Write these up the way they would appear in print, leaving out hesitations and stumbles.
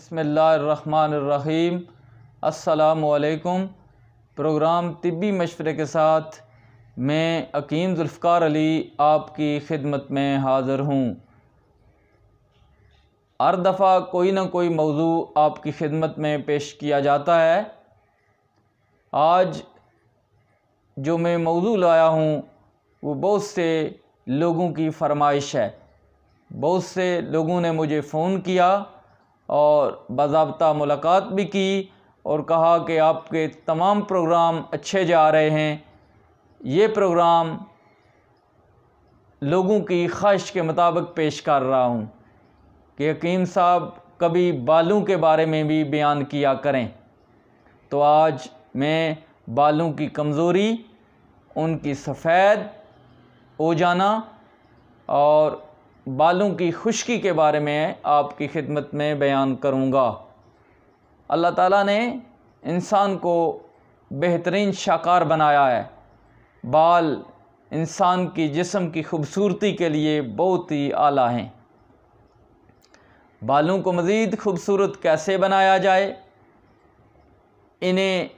बिस्मिल्लाहिर्रहमानिर्रहीम। अस्सलामुअलैकुम। प्रोग्राम तिब्बी मशवरे के साथ मैं हकीम ज़ुल्फ़कार अली आपकी खिदमत में हाज़िर हूँ। हर दफ़ा कोई ना कोई मौजू आपकी खिदमत में पेश किया जाता है। आज जो मैं मौजू लाया हूँ वो बहुत से लोगों की फरमाइश है। बहुत से लोगों ने मुझे फ़ोन किया और बाज़ाब्ता मुलाकात भी की और कहा कि आपके तमाम प्रोग्राम अच्छे जा रहे हैं। ये प्रोग्राम लोगों की ख्वाहिश के मुताबिक पेश कर रहा हूँ कि हकीम साहब कभी बालों के बारे में भी बयान किया करें। तो आज मैं बालों की कमज़ोरी, उनकी सफ़ेद हो जाना और बालों की खुश्की के बारे में आपकी खिदमत में बयान करूँगा। अल्लाह ताला ने इंसान को बेहतरीन शाकार बनाया है। बाल इंसान की जिस्म की खूबसूरती के लिए बहुत ही आला हैं। बालों को मज़ीद खूबसूरत कैसे बनाया जाए, इन्हें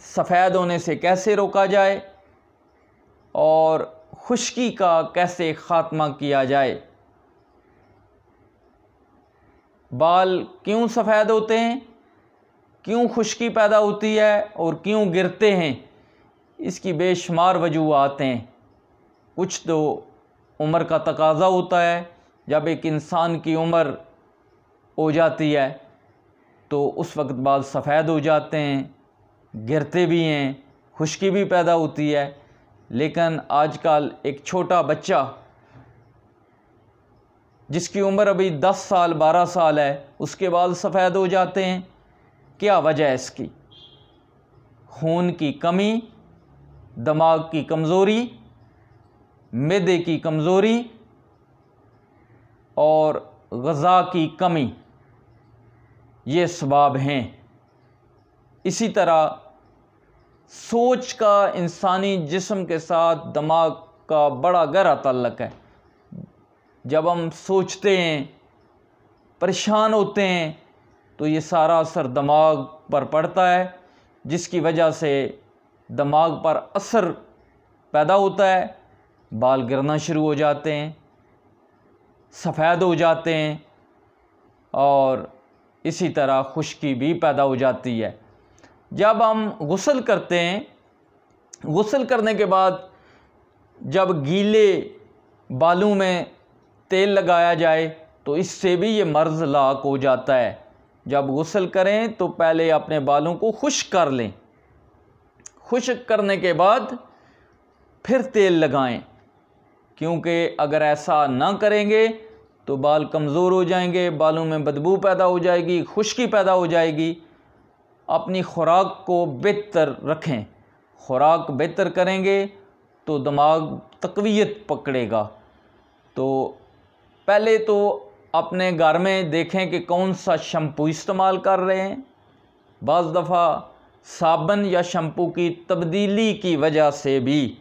सफ़ेद होने से कैसे रोका जाए और खुश्की का कैसे ख़ात्मा किया जाए। बाल क्यों सफ़ेद होते हैं, क्यों खुश्की पैदा होती है और क्यों गिरते हैं, इसकी बेशुमार वजूहात हैं। कुछ तो उम्र का तकाज़ा होता है। जब एक इंसान की उम्र हो जाती है तो उस वक्त बाल सफ़ेद हो जाते हैं, गिरते भी हैं, खुश्की भी पैदा होती है। लेकिन आजकल एक छोटा बच्चा जिसकी उम्र अभी 10 साल 12 साल है, उसके बाल सफ़ेद हो जाते हैं। क्या वजह है इसकी? खून की कमी, दिमाग की कमज़ोरी, मैदे की कमज़ोरी और ग़िज़ा की कमी, ये असबाब हैं। इसी तरह सोच का इंसानी जिस्म के साथ दिमाग का बड़ा गहरा ताल्लुक़ है। जब हम सोचते हैं, परेशान होते हैं, तो ये सारा असर दिमाग पर पड़ता है, जिसकी वजह से दिमाग पर असर पैदा होता है। बाल गिरना शुरू हो जाते हैं, सफ़ेद हो जाते हैं और इसी तरह खुश्की भी पैदा हो जाती है। जब हम गुस्ल करते हैं, गुस्ल करने के बाद जब गीले बालों में तेल लगाया जाए तो इससे भी ये मर्ज़ लाक हो जाता है। जब गुस्ल करें तो पहले अपने बालों को खुश्क कर लें, खुश्क करने के बाद फिर तेल लगाएं, क्योंकि अगर ऐसा ना करेंगे तो बाल कमज़ोर हो जाएंगे, बालों में बदबू पैदा हो जाएगी, खुश्की पैदा हो जाएगी। अपनी खुराक को बेहतर रखें। खुराक बेहतर करेंगे तो दिमाग तक़वियत पकड़ेगा। तो पहले तो अपने घर में देखें कि कौन सा शैम्पू इस्तेमाल कर रहे हैं। बाज़ दफ़ा साबुन या शैम्पू की तब्दीली की वजह से भी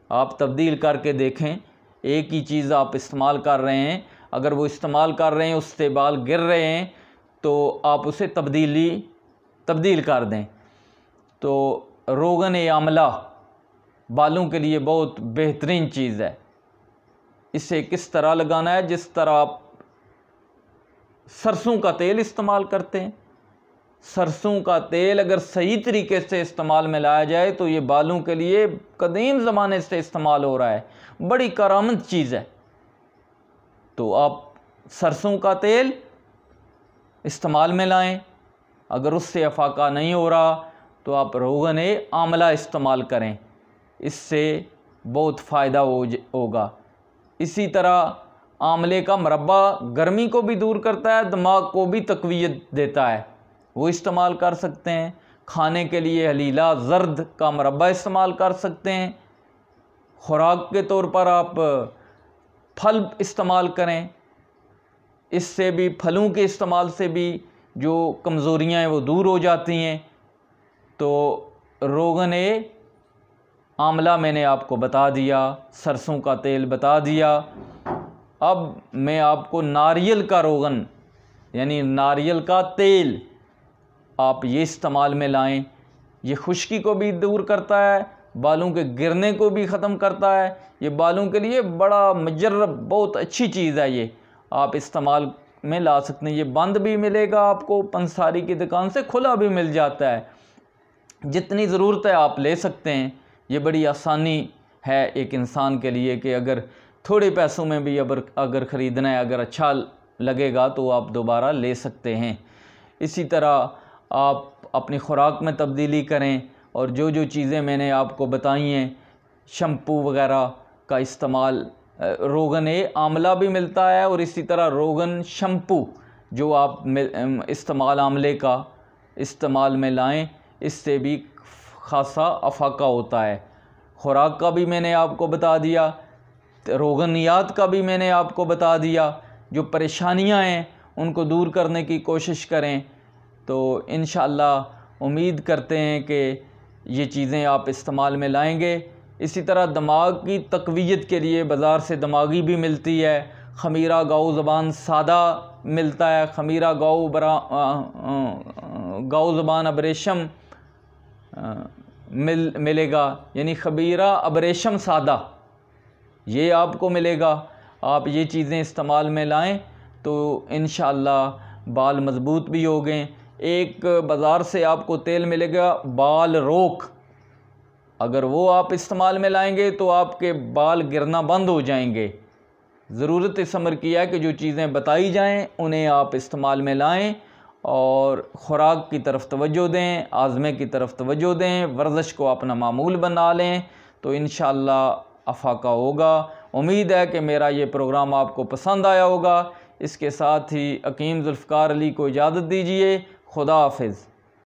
आप तब्दील करके देखें। एक ही चीज़ आप इस्तेमाल कर रहे हैं, अगर वो इस्तेमाल कर रहे हैं उससे बाल गिर रहे हैं तो आप उसे तब्दील कर दें। तो रोगन आमला बालों के लिए बहुत बेहतरीन चीज़ है। इसे किस तरह लगाना है? जिस तरह आप सरसों का तेल इस्तेमाल करते हैं। सरसों का तेल अगर सही तरीके से इस्तेमाल में लाया जाए तो ये बालों के लिए कदीम ज़माने से इस्तेमाल हो रहा है, बड़ी करामत चीज़ है। तो आप सरसों का तेल इस्तेमाल में लाएं। अगर उससे अफाका नहीं हो रहा तो आप रोगन आमला इस्तेमाल करें, इससे बहुत फ़ायदा होगा। इसी तरह आमले का मरब्बा गर्मी को भी दूर करता है, दिमाग को भी तक़वियत देता है, वो इस्तेमाल कर सकते हैं। खाने के लिए हलीला ज़र्द का मरब्बा इस्तेमाल कर सकते हैं। खुराक के तौर पर आप फल इस्तेमाल करें, इससे भी, फलों के इस्तेमाल से भी जो कमज़ोरियाँ हैं वो दूर हो जाती हैं। तो रोगन आमला मैंने आपको बता दिया, सरसों का तेल बता दिया। अब मैं आपको नारियल का रोगन यानी नारियल का तेल आप ये इस्तेमाल में लाएं। ये खुश्की को भी दूर करता है, बालों के गिरने को भी ख़त्म करता है। ये बालों के लिए बड़ा मुजर्रब बहुत अच्छी चीज़ है, ये आप इस्तेमाल में ला सकते हैं। ये बंद भी मिलेगा आपको, पंसारी की दुकान से खुला भी मिल जाता है। जितनी ज़रूरत है आप ले सकते हैं। ये बड़ी आसानी है एक इंसान के लिए कि अगर थोड़े पैसों में भी अगर ख़रीदना है, अगर अच्छा लगेगा तो आप दोबारा ले सकते हैं। इसी तरह आप अपनी ख़ुराक में तब्दीली करें और जो जो चीज़ें मैंने आपको बताई हैं, शैम्पू वगैरह का इस्तेमाल, रोगन आंवला भी मिलता है और इसी तरह रोगन शैम्पू जो आप इस्तेमाल आंवले का इस्तेमाल में लाएं, इससे भी ख़ासा अफाका होता है। ख़ुराक का भी मैंने आपको बता दिया, रोगनियात का भी मैंने आपको बता दिया। जो परेशानियां हैं उनको दूर करने की कोशिश करें, तो इंशाअल्लाह उम्मीद करते हैं कि ये चीज़ें आप इस्तेमाल में लाएंगे। इसी तरह दिमाग की तक़वियत के लिए बाज़ार से दिमागी भी मिलती है। खमीरा गाओ ज़बान सादा मिलता है, खमीरा गाओ ज़बान अबरेशम मिलेगा, यानी खमीरा अबरेशम सादा ये आपको मिलेगा। आप ये चीज़ें इस्तेमाल में लाएं तो इंशाअल्लाह बाल मज़बूत भी हो गए। एक बाज़ार से आपको तेल मिलेगा बाल रोक, अगर वो आप इस्तेमाल में लाएंगे तो आपके बाल गिरना बंद हो जाएंगे। ज़रूरत इस अमर की है कि जो चीज़ें बताई जाएं उन्हें आप इस्तेमाल में लाएं और ख़ुराक की तरफ तवज्जो दें, आज़मे की तरफ तवज्जो दें, वर्जिश को अपना मामूल बना लें, तो इंशाअल्लाह अफाका होगा। उम्मीद है कि मेरा ये प्रोग्राम आपको पसंद आया होगा। इसके साथ ही हकीम ज़ुल्फ़िकार अली को इजाज़त दीजिए। खुदा हाफ़िज़।